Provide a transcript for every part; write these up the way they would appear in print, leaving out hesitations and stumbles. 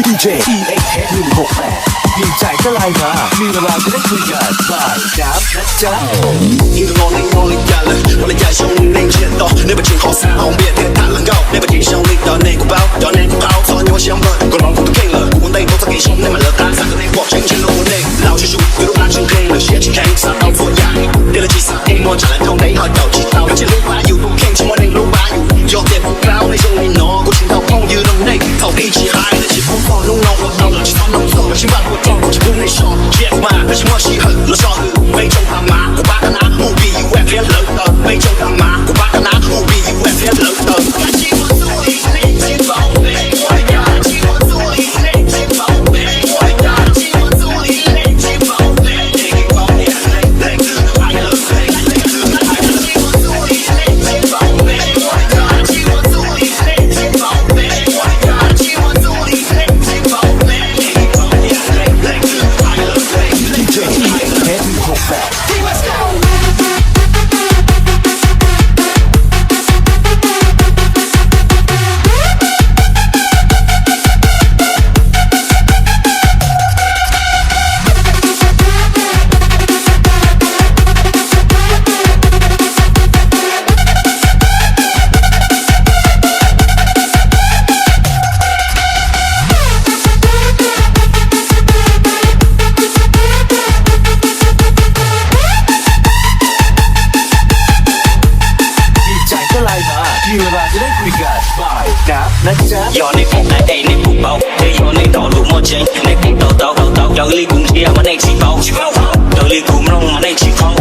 DJ TX168ดีใจก็ไลน์มามีเวลาจะได้คุยกันบ่ายน้ำนะจ๊ะ一个我的家了，我的家乡内chiến斗，那边青好山红遍天大浪高，那边天上你的内裤包，到内裤包，早你我相本，个老虎都给了，我内都在给兄弟们了，打三个内火，真情的我内，老技术一路拉成黑了，写起 K 杀到做牙，跌了几杀 A 莫斩来通内和斗气刀，而且路把有不 K 情我内路把有，有点不高那兄弟喏，过去头碰有动内，头一起嗨的起风风弄弄我到了起风弄错了，心把我撞过去不内伤 ，Yes man，而且我喜恨了少日，没中他妈，我把他拿不比 you rap 偏冷的，没中他妈，我把他拿不比 you rap 偏冷的。感激我做一内情宝贝，我的感激我做一内情宝贝，我的感激我做一内情宝贝，内情宝贝，内情快乐，内情感激我做一内情宝贝，我的感激我做一内情宝贝，我的感激我做一内情宝贝，内情宝贝，内情快乐，内情 TX168มีเวลาจะได้คุยกันบ่ายน้ำนะจ๊ะ Yo này cũng ai đây này cũng bao, thế yo này đỏ lụa mua chơi, này cũng tàu tàu tàu tàu, yo ly cũng chia mà này chỉ bao, yo ly cũng rong mà này chỉ khâu,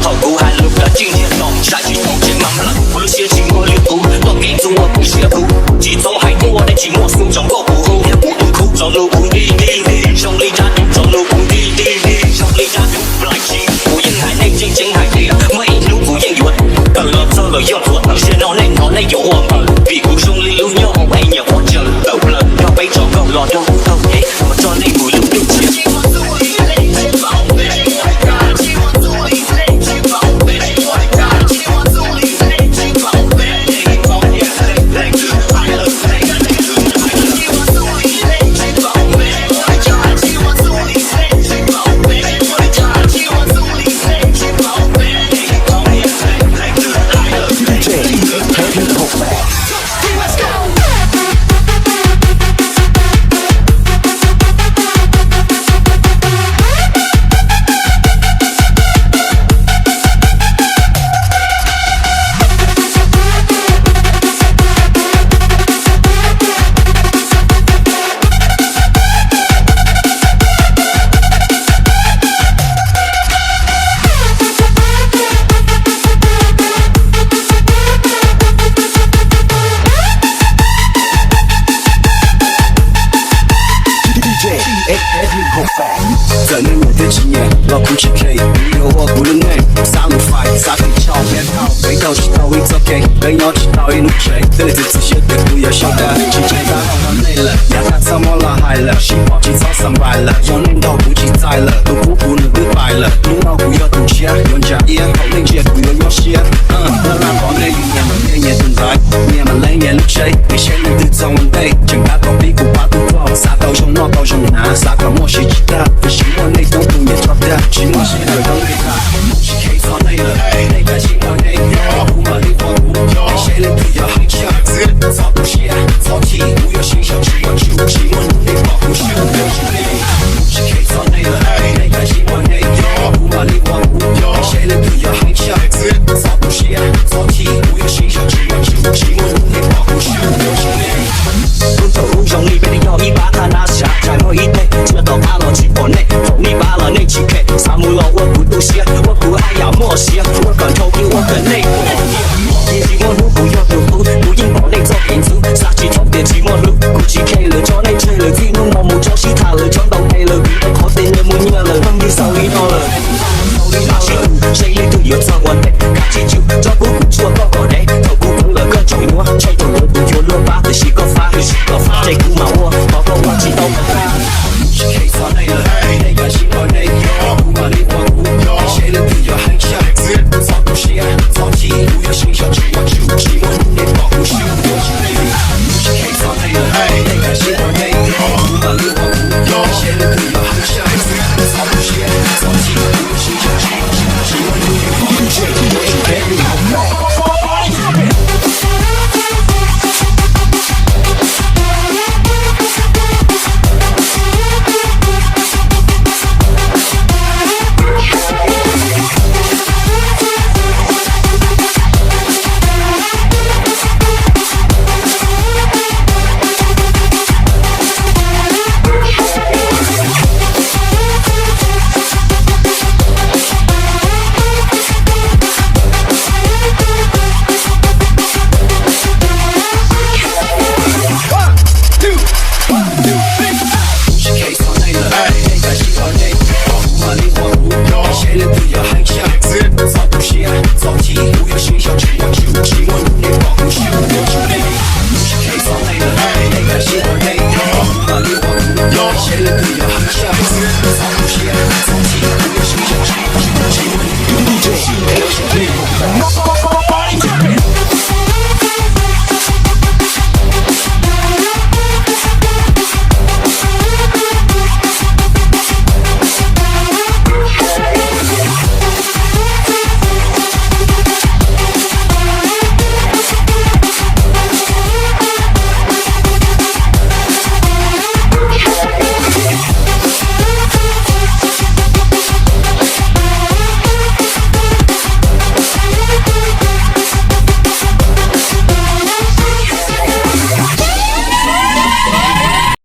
họ cũng hai lúc đã chinh chiến đồng, sai chỉ một trên mắm lắm, vừa xia chỉ mua liều cũ, tôi kể chung mua cũng xia cũ, chỉ trong hai mua này chỉ mua xuống trong có cũ, nhà cũ tôi cũ trong lũ cũng đi đi đi, trong ly ra trong lũ cũng đi đi đi, trong ly ra lại chỉ, cũ yên hải này chính chính hải đi, mấy lũ cũ yên yuan, từ đó cho lời yo thuật, xe nó này dỗ hoàng, vì cũ trong ly lưu nhau hay nhà quan chờ, đầu lần cho bay cho câu lọt đâu đâu thế, mà cho nên mùi lúc lúc chia.在那年的几年，老苦起 K， 有我不能内，杀戮 fight， 杀气超偏好，被刀起刀 it's OK， 被鸟起刀一怒吹，这里这次写的不要晓得，今天打到累了，压他怎么了嗨了，希望今早上来了，让领导不记在了，都不能对白了，领导不要赌钱，用家烟好领结不要要些，那让我那一年们年年等待，年们来年路吹，那些人都找我对，将他搞屁股把肚破，杀到胸脑到胸南，杀到莫西吉他，不希望那种不也抓的，希望是个当对他，是 K 抓累了，那个希望那个不满你黄不，那些人都要很强，早不些，早起不要心想只要去，希望你保护胸有精力，是 K 抓累了，那个希望那个不满你黄不，那些人都要很强，早不些，早起不要心想只要去，希望你保护胸有精力。不走路用力被你要一把他拿下，才会一对，这都怕了起火内，你把了那几 K， 沙漠了我不读写，我不爱要默写，我敢投给我的内部。也希望路不要读不应保内做引出，杀气从别寂寞路，估计 K 了。